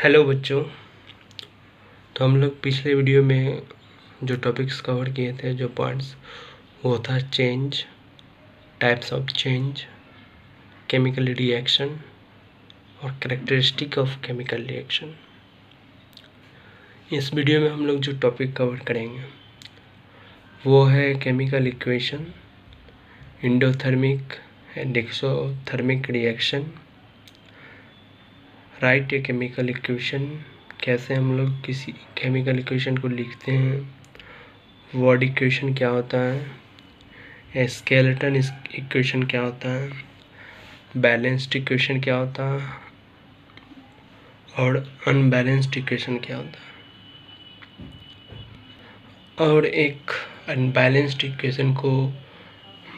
Hello बच्चों। तो हम लोग पिछले वीडियो में जो टॉपिक्स कवर किए थे, जो पॉइंट्स, वो था change, types of change, chemical reaction और कैरेक्टरिस्टिक ऑफ केमिकल रिएक्शन। इस वीडियो में हम लोग जो टॉपिक कवर करेंगे वो है chemical equation, endothermic and exothermic reaction, right a chemical equation, कैसे हम लोग किसी केमिकल इक्वेशन को लिखते हैं, वर्ड इक्वेशन क्या होता है, स्केलेटन इक्वेशन क्या होता है, बैलेंस्ड इक्वेशन क्या होता है और अनबैलेंस्ड इक्वेशन क्या होता है, और एक अनबैलेंस्ड इक्वेशन को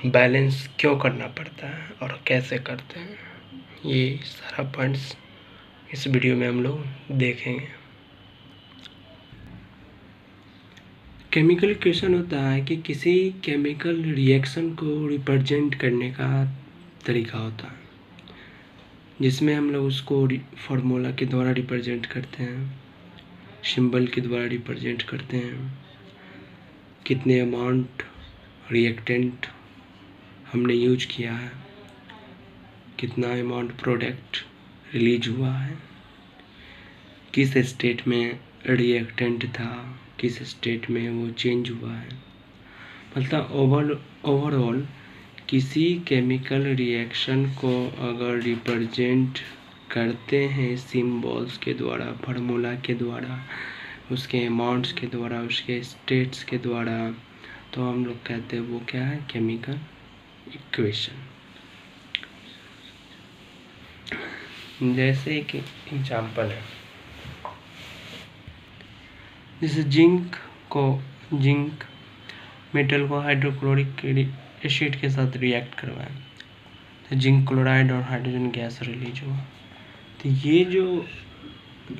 बैलेंस क्यों करना पड़ता है और कैसे करते हैं। ये सारा पॉइंट्स इस वीडियो में हम लोग देखेंगे। केमिकल इक्वेशन होता है कि किसी केमिकल रिएक्शन को रिप्रेजेंट करने का तरीका होता है, जिसमें हम लोग उसको फार्मूला के द्वारा रिप्रेजेंट करते हैं, सिंबल के द्वारा रिप्रेजेंट करते हैं, कितने अमाउंट रिएक्टेंट हमने यूज किया है, कितना अमाउंट प्रोडक्ट रिलीज हुआ है, किस स्टेट में रिएक्टेंट था, किस स्टेट में वो चेंज हुआ है। मतलब ओवरऑल किसी केमिकल रिएक्शन को अगर रिप्रेजेंट करते हैं सिंबल्स के द्वारा, फार्मूला के द्वारा, उसके अमाउंट्स के द्वारा, उसके स्टेट्स के द्वारा, तो हम लोग कहते हैं वो क्या है, केमिकल इक्वेशन। जैसे एक एग्जांपल है, जैसे जिंक मेटल को हाइड्रोक्लोरिक एसिड के साथ रिएक्ट करवाएं तो जिंक क्लोराइड और हाइड्रोजन गैस रिलीज हुआ। तो ये जो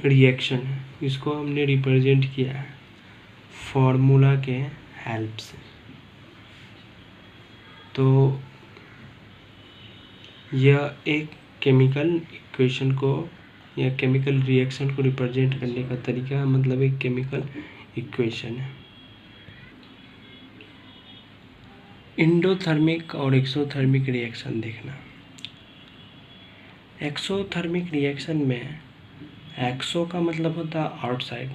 रिएक्शन है इसको हमने रिप्रेजेंट किया है फॉर्मूला के हेल्प से। तो यह एक केमिकल इक्वेशन को या केमिकल रिएक्शन को रिप्रेजेंट करने का तरीका है, मतलब एक केमिकल इक्वेशन है। एंडोथर्मिक और एक्सोथर्मिक रिएक्शन देखना। एक्सोथर्मिक रिएक्शन में एक्सो का मतलब होता है आउटसाइड,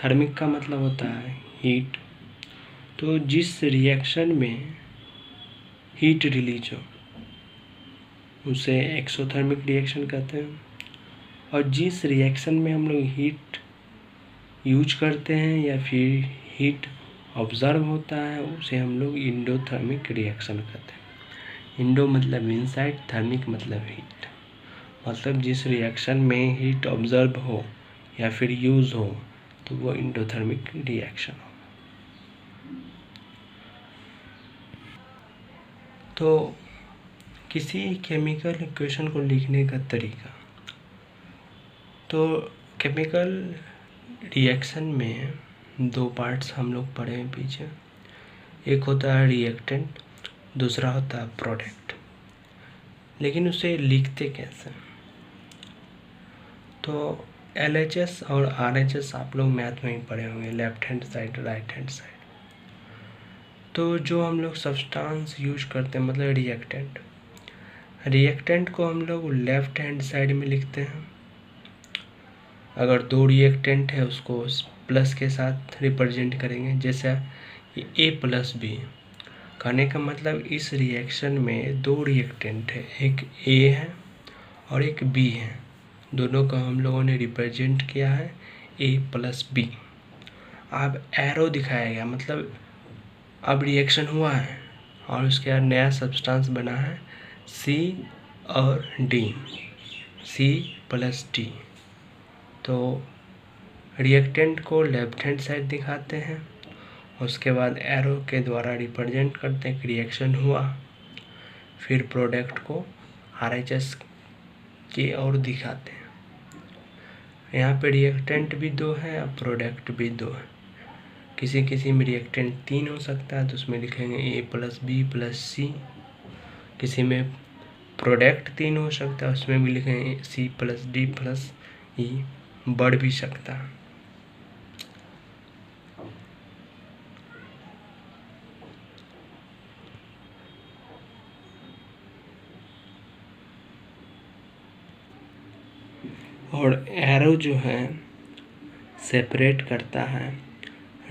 थर्मिक का मतलब होता है हीट। तो जिस रिएक्शन में हीट रिलीज हो उसे एक्सोथर्मिक रिएक्शन कहते हैं, और जिस रिएक्शन में हम लोग हीट यूज करते हैं या फिर हीट ऑब्जर्व होता है उसे हम लोग एंडोथर्मिक रिएक्शन कहते हैं। इंडो मतलब इनसाइड, थर्मिक मतलब हीट। मतलब जिस रिएक्शन में हीट ऑब्जर्व हो या फिर यूज हो तो वो एंडोथर्मिक रिएक्शन हो। तो किसी केमिकल इक्वेशन को लिखने का तरीका, तो केमिकल रिएक्शन में दो पार्ट्स हम लोग पढ़े हैं पीछे। एक होता है रिएक्टेंट, दूसरा होता है प्रोडक्ट। लेकिन उसे लिखते कैसे? तो LHS और RHS आप लोग मैथ में ही पढ़े होंगे, left hand side, right hand side. तो जो हम लोग सब्सटेंस यूज करते हैं मतलब रिएक्टेंट को हम लोग लेफ्ट हैंड साइड में लिखते हैं। अगर दो रिएक्टेंट है उसको प्लस के साथ रिप्रेजेंट करेंगे, जैसे A+B। कहने का मतलब इस रिएक्शन में दो रिएक्टेंट है, एक A है और एक B है, दोनों का हम लोगों ने रिप्रेजेंट किया है A+B। अब एरो दिखाया गया, मतलब अब रिएक्शन हुआ है और उसके बाद नया सब्सटेंस बना है C और D, C+D। तो रिएक्टेंट को लेफ्ट हैंड साइड दिखाते हैं, उसके बाद एरो के द्वारा रिप्रेजेंट करते हैं कि रिएक्शन हुआ। फिर प्रोडक्ट को RHS की ओर दिखाते हैं। यहाँ पे रिएक्टेंट भी दो है और प्रोडक्ट भी दो है। किसी में रिएक्टेंट 3 हो सकता है तो उसमें लिखेंगे A+B+C। किसी में प्रोडक्ट 3 हो सकता है उसमें भी लिखेंगे C+D+E। ये बढ़ भी सकता है। और एरो जो है सेपरेट करता है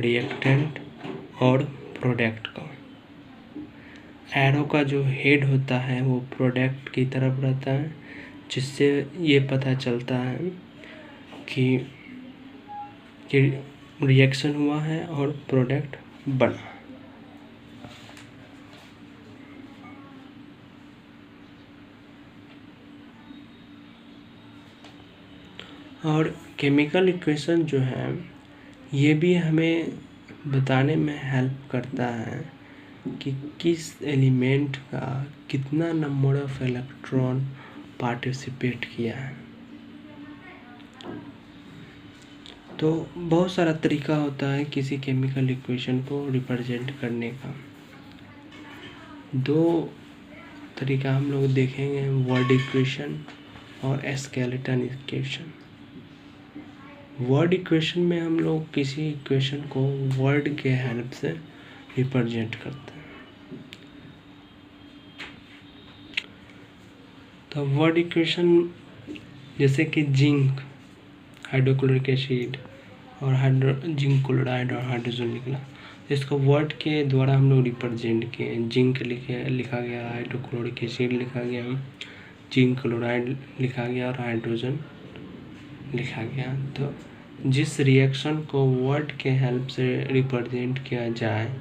रिएक्टेंट और प्रोडक्ट को। एरो का जो हेड होता है वो प्रोडक्ट की तरफ रहता है, जिससे ये पता चलता है कि रिएक्शन हुआ है और प्रोडक्ट बना। और केमिकल इक्वेशन जो है ये भी हमें बताने में हेल्प करता है कि किस एलिमेंट का कितना नंबर ऑफ इलेक्ट्रॉन पार्टिसिपेट किया है। तो बहुत सारा तरीका होता है किसी केमिकल इक्वेशन को रिप्रेजेंट करने का। दो तरीका हम लोग देखेंगे, वर्ड इक्वेशन और स्केलेटन इक्वेशन। वर्ड इक्वेशन में हम लोग किसी इक्वेशन को वर्ड के हेल्प से रिप्रेजेंट करते हैं। तो वर्ड इक्वेशन जैसे कि जिंक, हाइड्रोक्लोरिक एसिड और जिंक क्लोराइड और हाइड्रोजन निकला, इसको वर्ड के द्वारा हम लोग रिप्रेजेंट किए। जिंक लिखा गया, हाइड्रोक्लोरिक एसिड लिखा गया, जिंक क्लोराइड लिखा गया और हाइड्रोजन लिखा गया। तो जिस रिएक्शन को वर्ड के हेल्प से रिप्रेजेंट किया जाए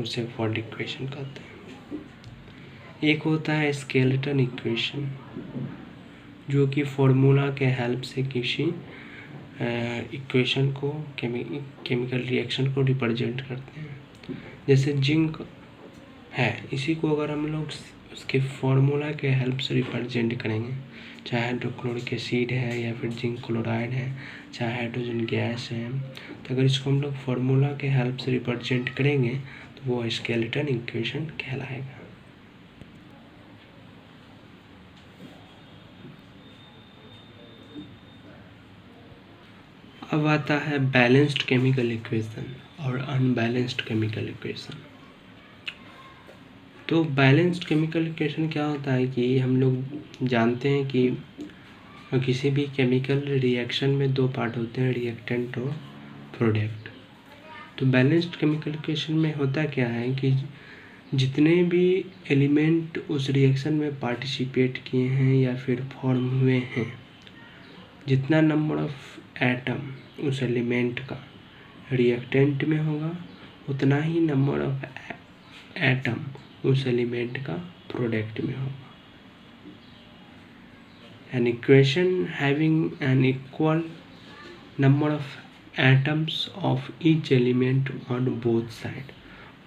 उसे वर्ड इक्वेशन कहते हैं। एक होता है स्केलेटन इक्वेशन, जो कि फॉर्मूला के हेल्प से किसी इक्वेशन को केमिकल रिएक्शन को रिप्रेजेंट करते हैं। जैसे जिंक है, इसी को अगर हम लोग उसके फॉर्मूला के हेल्प से रिप्रेजेंट करेंगे, चाहे हाइड्रोक्लोरिक एसिड है या फिर जिंक क्लोराइड है, चाहे हाइड्रोजन गैस है, तो अगर इसको हम लोग फॉर्मूला के हेल्प से रिप्रेजेंट करेंगे तो वो स्केलेटन इक्वेशन कहलाएगा। अब आता है बैलेंस्ड केमिकल इक्वेशन और अनबैलेंस्ड केमिकल इक्वेशन। तो बैलेंस्ड केमिकल इक्वेशन क्या होता है कि हम लोग जानते हैं कि किसी भी केमिकल रिएक्शन में दो पार्ट होते हैं, रिएक्टेंट और प्रोडक्ट। तो बैलेंस्ड केमिकल इक्वेशन में होता क्या है कि जितने भी एलिमेंट उस रिएक्शन में पार्टिसिपेट किए हैं या फिर फॉर्म हुए हैं, जितना नंबर ऑफ एटम उस एलिमेंट का रिएक्टेंट में होगा, उतना ही नंबर ऑफ एटम उस एलिमेंट का प्रोडक्ट में होगा। An equation having an equal number of atoms of each element on both side।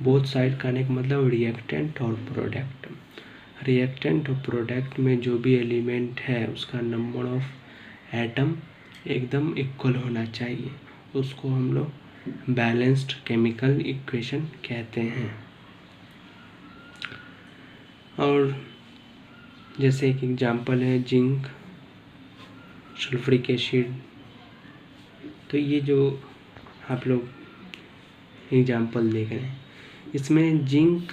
both side कहने का मतलब रिएक्टेंट और प्रोडक्ट। रिएक्टेंट और प्रोडक्ट में जो भी एलिमेंट है उसका नंबर ऑफ एटम एकदम इक्वल होना चाहिए, उसको हम लोग बैलेंस्ड केमिकल इक्वेशन कहते हैं। और जैसे एक एग्जांपल है जिंक, सल्फ्यूरिक एसिड। तो ये जो आप लोग एग्जांपल देख रहे हैं, इसमें जिंक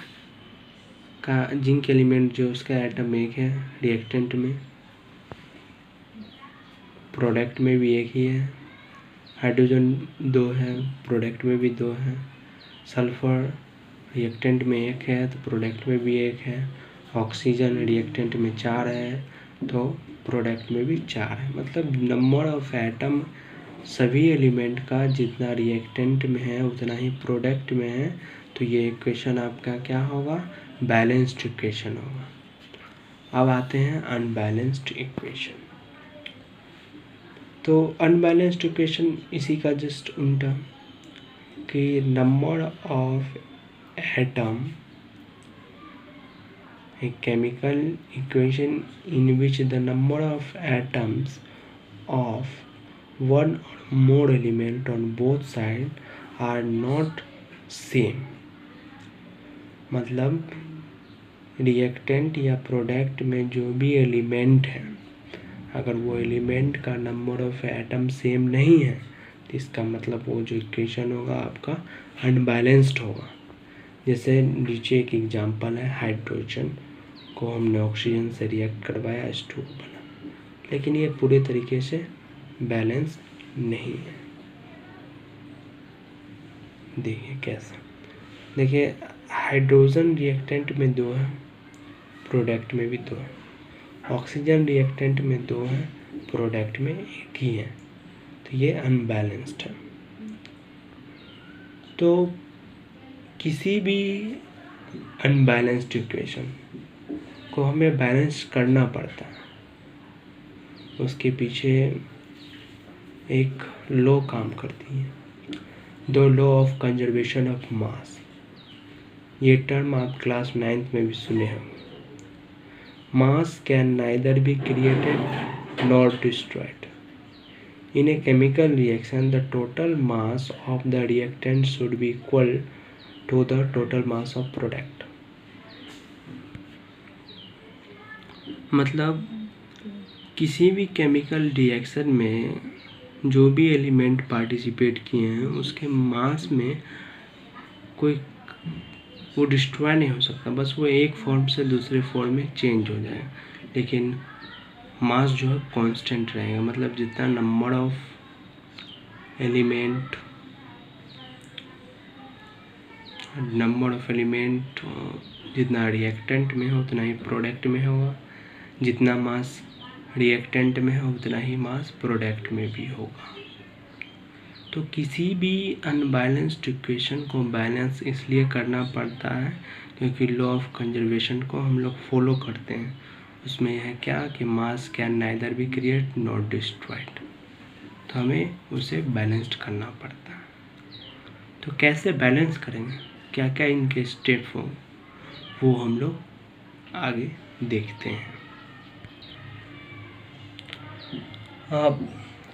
एलिमेंट जो उसका एटम एक है रिएक्टेंट में, प्रोडक्ट में भी एक ही है, हाइड्रोजन 2 है, प्रोडक्ट में भी 2 है, सल्फर रिएक्टेंट में 1 है तो प्रोडक्ट में भी 1 है, ऑक्सीजन रिएक्टेंट में 4 है तो प्रोडक्ट में भी 4 है। मतलब नंबर ऑफ एटम सभी एलिमेंट का जितना रिएक्टेंट में है उतना ही प्रोडक्ट में है। तो ये इक्वेशन आपका क्या होगा, बैलेंस्ड इक्वेशन होगा। अब आते हैं अनबैलेंस्ड इक्वेशन। तो अनबैलेंस्ड इक्वेशन इसी का जस्ट उल्टा, कि number of atom, a chemical equation in which the number of atoms of one or more element on both sides are not same। मतलब रिएक्टेंट या प्रोडक्ट में जो भी एलिमेंट है, अगर वो एलिमेंट का नंबर ऑफ एटम सेम नहीं है तो इसका मतलब वो जो इक्वेशन होगा आपका अनबैलेंस्ड होगा। जैसे नीचे एक एग्जांपल है, हाइड्रोजन को हमने ऑक्सीजन से रिएक्ट करवाया, H2O बना, लेकिन ये पूरे तरीके से बैलेंस नहीं है। देखिए कैसा, देखिए हाइड्रोजन रिएक्टेंट में 2 है, प्रोडक्ट में भी 2 है। ऑक्सीजन रिएक्टेंट में 2 है, प्रोडक्ट में 1 ही है, तो ये अनबैलेंस्ड है। तो किसी भी अनबैलेंस्ड इक्वेशन को हमें बैलेंस करना पड़ता है, उसके पीछे एक लॉ काम करती है, the law of conservation of mass. ये टर्म आप क्लास 9th में भी सुने होंगे। मास can neither be created nor destroyed. In a chemical reaction, the total mass of the reactant should be equal to the total mass of product. मतलब किसी भी chemical reaction में जो भी एलिमेंट पार्टिसिपेट किए हैं उसके मास में कोई वो डिस्ट्रॉय नहीं हो सकता, बस वो एक फॉर्म से दूसरे फॉर्म में चेंज हो जाए, लेकिन मास जो है कांस्टेंट रहेगा। मतलब जितना नंबर ऑफ एलिमेंट जितना रिएक्टेंट में हो उतना ही प्रोडक्ट में होगा, जितना मास रिएक्टेंट में हो उतना ही मास प्रोडक्ट में भी होगा। तो किसी भी अनबैलेंस्ड इक्वेशन को बैलेंस इसलिए करना पड़ता है क्योंकि लॉ ऑफ कंजर्वेशन को हम लोग फॉलो करते हैं। उसमें है क्या कि मास can neither be create not destroyed, तो हमें उसे बैलेंस्ड करना पड़ता है। तो कैसे बैलेंस करेंगे, क्या क्या इनके स्टेप हो, वो हम लोग आगे देखते हैं। अब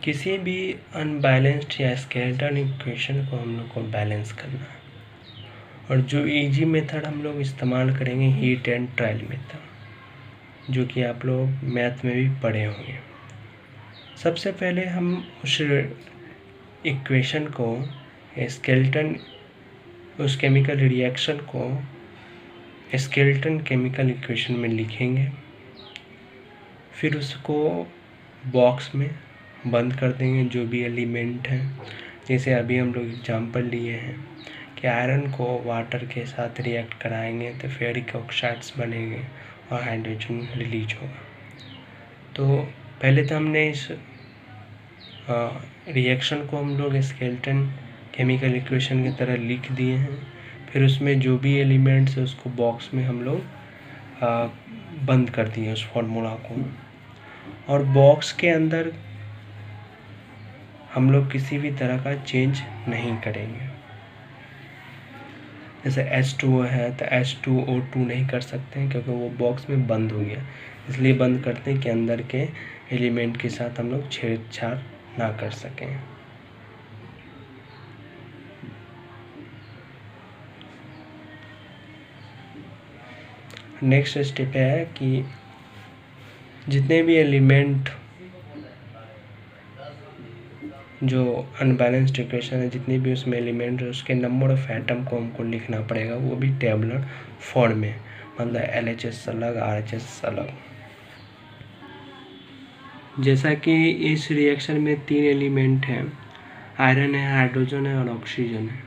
किसी भी अनबैलेंस्ड या स्केलेटन इक्वेशन को हम लोग को बैलेंस करना है, और जो इजी मेथड हम लोग इस्तेमाल करेंगे हीट एंड ट्रायल मेथड, जो कि आप लोग मैथ में भी पढ़े होंगे। सबसे पहले हम उस इक्वेशन को स्केलेटन, उस केमिकल रिएक्शन को स्केलेटन केमिकल इक्वेशन में लिखेंगे, फिर उसको बॉक्स में बंद कर देंगे जो भी एलिमेंट हैं। जैसे अभी हम लोग एग्जांपल लिए हैं कि आयरन को वाटर के साथ रिएक्ट कराएंगे तो फेरिक ऑक्साइड्स बनेंगे और हाइड्रोजन रिलीज होगा। तो पहले तो हमने इस रिएक्शन को हम लोग स्केलेटन केमिकल इक्वेशन की तरह लिख दिए हैं, फिर उसमें जो भी एलिमेंट्स है उसको बॉक्स में हम लोग बंद कर दिए उस फॉर्मूला को, और बॉक्स के अंदर हम लोग किसी भी तरह का चेंज नहीं करेंगे। जैसे H2O है तो H2O2 नहीं कर सकते हैं क्योंकि वो बॉक्स में बंद हो गया, इसलिए बंद करते हैं कि अंदर के एलिमेंट के साथ हम लोग छेड़छाड़ ना कर सकें। नेक्स्ट स्टेप है कि जितने भी एलिमेंट जो अनबैलेंस्ड इक्वेशन है, जितने भी उसमें एलिमेंट है उसके नंबर ऑफ एटम को हमको लिखना पड़ेगा, वो भी टेबुलर फॉर्म में, मतलब LHS अलग RHS अलग। जैसा कि इस रिएक्शन में 3 एलिमेंट हैं, आयरन है, हाइड्रोजन है और ऑक्सीजन है।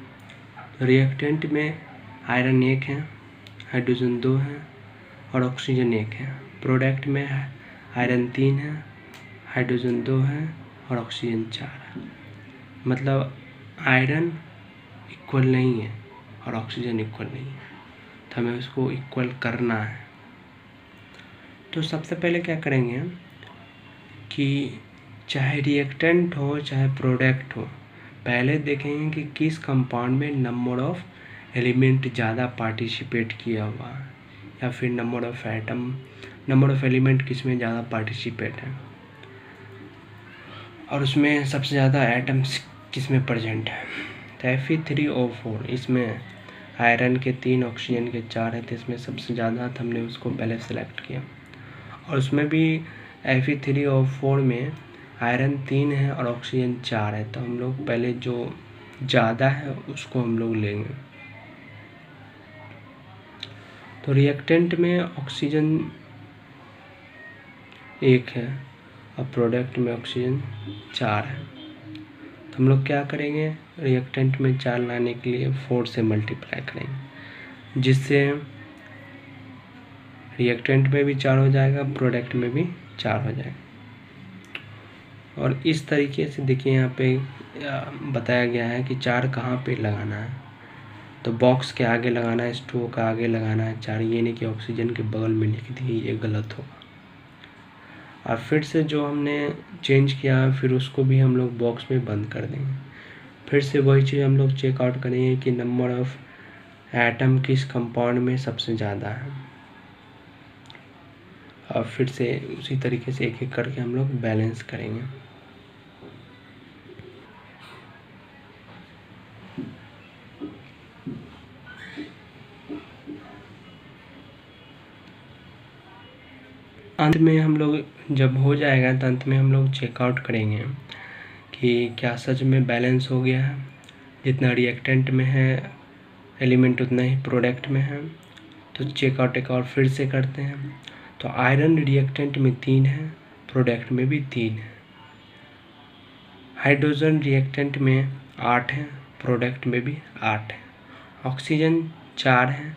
रिएक्टेंट में आयरन 1 है, हाइड्रोजन 2 है और ऑक्सीजन 1 है। प्रोडक्ट में आयरन 3 है, हाइड्रोजन 2 है और ऑक्सीजन 4 है। मतलब आयरन इक्वल नहीं है और ऑक्सीजन इक्वल नहीं है, तो हमें उसको इक्वल करना है। तो सबसे पहले क्या करेंगे हम कि चाहे रिएक्टेंट हो चाहे प्रोडक्ट हो, पहले देखेंगे कि किस कंपाउंड में नंबर ऑफ एलिमेंट ज़्यादा पार्टिसिपेट किया हुआ है, या फिर नंबर ऑफ एलिमेंट किस में ज़्यादा पार्टिसिपेट है, और उसमें सबसे ज़्यादा एटम्स किस में प्रेजेंट है। तो Fe3O4, इसमें आयरन के 3, ऑक्सीजन के 4 है, तो इसमें सबसे ज़्यादा हमने उसको पहले सेलेक्ट किया। और उसमें भी Fe3O4 में आयरन 3 है और ऑक्सीजन 4 है, तो हम लोग पहले जो ज़्यादा है उसको हम लोग लेंगे। तो रिएक्टेंट में ऑक्सीजन 1 है और प्रोडक्ट में ऑक्सीजन 4 है, तो हम लोग क्या करेंगे, रिएक्टेंट में 4 लाने के लिए 4 से मल्टीप्लाई करेंगे, जिससे रिएक्टेंट में भी 4 हो जाएगा, प्रोडक्ट में भी 4 हो जाएगा। और इस तरीके से देखिए यहाँ पे बताया गया है कि 4 कहाँ पे लगाना है, तो बॉक्स के आगे लगाना है, स्टोव का आगे लगाना है 4, ये नहीं कि ऑक्सीजन के बगल में लिख दिए, ये गलत होगा। और फिर से जो हमने चेंज किया फिर उसको भी हम लोग बॉक्स में बंद कर देंगे। फिर से वही चीज़ हम लोग चेकआउट करेंगे कि नंबर ऑफ एटम किस कंपाउंड में सबसे ज़्यादा है, और फिर से उसी तरीके से एक एक करके हम लोग बैलेंस करेंगे। अंत में हम लोग जब हो जाएगा तो अंत में हम लोग चेकआउट करेंगे कि क्या सच में बैलेंस हो गया है, जितना रिएक्टेंट में है एलिमेंट उतना ही प्रोडक्ट में है। तो चेकआउट एक और फिर से करते हैं। तो आयरन रिएक्टेंट में 3 है, प्रोडक्ट में भी 3 है। हाइड्रोजन रिएक्टेंट में 8 है, प्रोडक्ट में भी 8 है। ऑक्सीजन 4 है,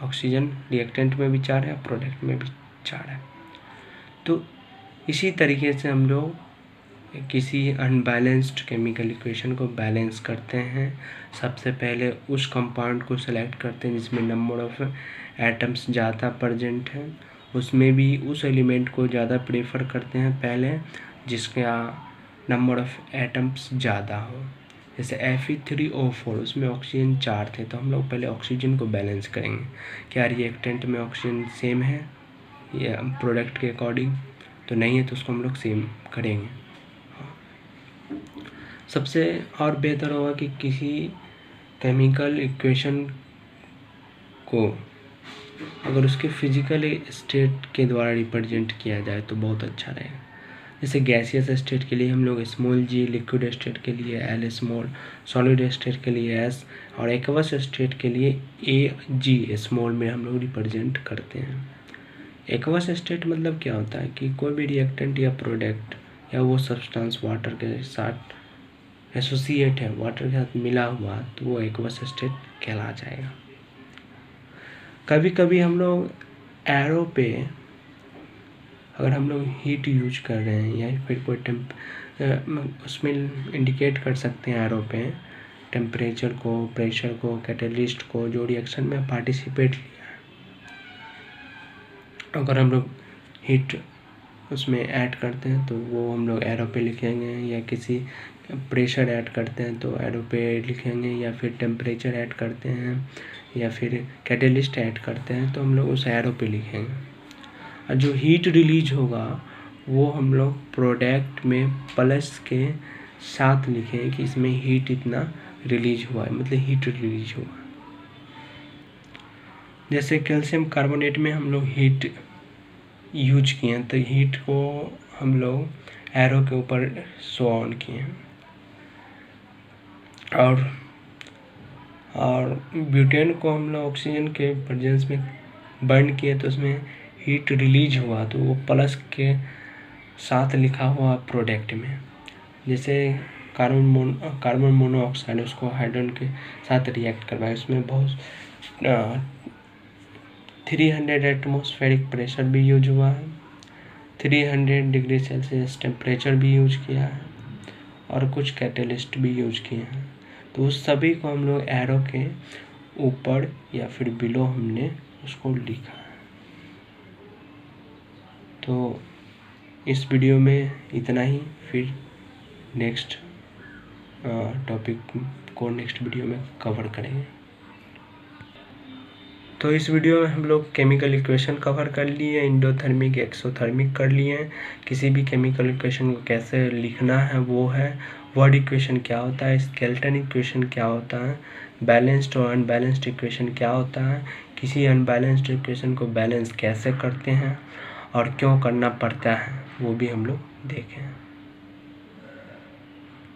ऑक्सीजन रिएक्टेंट में भी 4 है, प्रोडक्ट में भी 4 है। तो इसी तरीके से हम लोग किसी अनबैलेंस्ड केमिकल इक्वेशन को बैलेंस करते हैं। सबसे पहले उस कंपाउंड को सेलेक्ट करते हैं जिसमें नंबर ऑफ एटम्स ज़्यादा प्रेजेंट है, उसमें भी उस एलिमेंट को ज़्यादा प्रेफर करते हैं पहले जिसका नंबर ऑफ एटम्स ज़्यादा हो। जैसे Fe3O4 उसमें ऑक्सीजन 4 थे, तो हम लोग पहले ऑक्सीजन को बैलेंस करेंगे, क्या रिएक्टेंट में ऑक्सीजन सेम है या प्रोडक्ट के अकॉर्डिंग, तो नहीं है तो उसको हम लोग सेम करेंगे। सबसे और बेहतर होगा कि किसी केमिकल इक्वेशन को अगर उसके फिजिकल स्टेट के द्वारा रिप्रेजेंट किया जाए तो बहुत अच्छा रहेगा। जैसे गैसियस स्टेट के लिए हम लोग स्मॉल g, लिक्विड स्टेट के लिए L स्मॉल, सॉलिड स्टेट के लिए S और एक्वस स्टेट के लिए Ag स्मॉल में हम लोग रिप्रेजेंट करते हैं। एक्वस स्टेट मतलब क्या होता है कि कोई भी रिएक्टेंट या प्रोडक्ट या वो सब्सटेंस वाटर के साथ एसोसिएट है, वाटर के साथ मिला हुआ, तो वो एक्वस स्टेट कहला जाएगा। कभी कभी हम लोग एरो पे अगर हम लोग हीट यूज कर रहे हैं या फिर कोई उसमें इंडिकेट कर सकते हैं एरो पे टेम्परेचर को, प्रेशर को, कैटलिस्ट को, जो रिएक्शन में पार्टिसिपेट लिया है। अगर हम लोग हीट उसमें ऐड करते हैं तो वो हम लोग एरो पे लिखेंगे, या किसी प्रेशर ऐड करते हैं तो एरो पे लिखेंगे, या फिर टेम्परेचर ऐड करते हैं या फिर कैटलिस्ट ऐड करते हैं तो हम लोग उस एरो पे लिखेंगे। और जो हीट रिलीज होगा वो हम लोग प्रोडक्ट में प्लस के साथ लिखें कि इसमें हीट इतना रिलीज हुआ है, मतलब हीट रिलीज हुआ। जैसे कैल्शियम कार्बोनेट में हम लोग हीट यूज किए तो हीट को हम लोग एरो के ऊपर शो ऑन किए। और ब्यूटेन को हम लोग ऑक्सीजन के प्रेजेंस में बर्न किए तो उसमें हीट रिलीज हुआ, तो वो प्लस के साथ लिखा हुआ प्रोडक्ट में। जैसे कार्बन मोनोऑक्साइड उसको हाइड्रोजन के साथ रिएक्ट करवाए, उसमें बहुत 300 एटमॉस्फेरिक प्रेशर भी यूज हुआ है, 300 डिग्री सेल्सियस टेम्परेचर भी यूज किया है और कुछ कैटलिस्ट भी यूज किए हैं। तो उस सभी को हम लोग एरो के ऊपर या फिर बिलो हमने उसको लिखा है। तो इस वीडियो में इतना ही, फिर नेक्स्ट टॉपिक को नेक्स्ट वीडियो में कवर करेंगे। तो इस वीडियो में हम लोग केमिकल इक्वेशन कवर कर लिए, एंडोथर्मिक, एक्सोथर्मिक कर लिए हैं। किसी भी केमिकल इक्वेशन को कैसे लिखना है वो है, वर्ड इक्वेशन क्या होता है, स्केलेटन इक्वेशन क्या होता है, बैलेंस्ड और अनबैलेंस्ड इक्वेशन क्या होता है, किसी अनबैलेंस्ड इक्वेशन को बैलेंस कैसे करते हैं और क्यों करना पड़ता है। वो भी हम लोग देखें।